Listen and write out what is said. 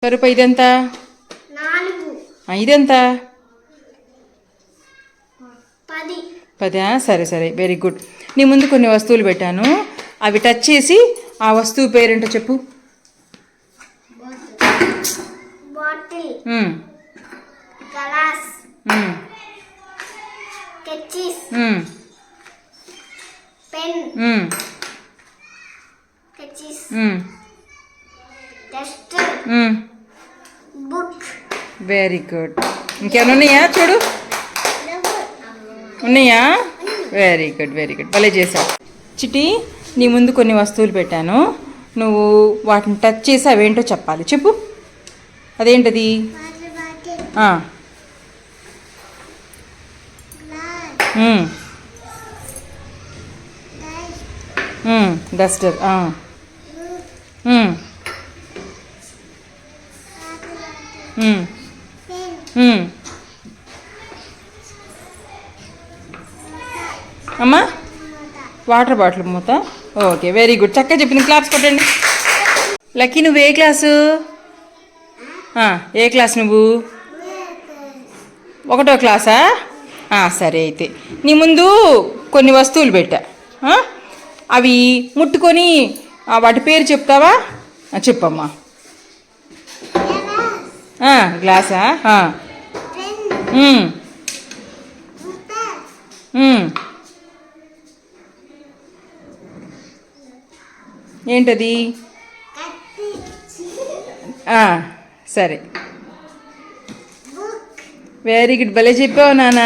స్వరూప ఇదెంత? 4. ఇదెంత? 10. 10. సరే సరే, వెరీ గుడ్. నీ ముందు కొన్ని వస్తువులు పెట్టాను, అవి టచ్ చేసి ఆ వస్తువు పేరేంటో చెప్పు. Bottle, glass, sketches, pen, sketches, Duster, book. Very good. ఇంకేమైనా ఉన్నాయా చూడు? ఉన్నాయా? వెరీ గుడ్ వెరీ గుడ్, భలే చేసావు. చిట్టి, నీ ముందు కొన్ని వస్తువులు పెట్టాను, నువ్వు వాటిని టచ్ చేసి అవేంటో చెప్పాలి. చెప్పు, అదేంటది? డస్టర్. అమ్మా, వాటర్ బాటిల్ మూత. ఓకే, వెరీ గుడ్, చక్కగా చెప్పింది. క్లాప్స్ కొట్టండి. లక్కీ, నువ్వు ఏ క్లాసు? ఏ క్లాస్ నువ్వు? 1వ క్లాసా? సరే, అయితే నీ ముందు కొన్ని వస్తువులు పెట్టా, అవి ముట్టుకొని వాటి పేరు చెప్తావా? చెప్పమ్మా. గ్లాసా? ఏంటది? సరే, వెరీ గుడ్, భలే చెప్పావు నాన్న.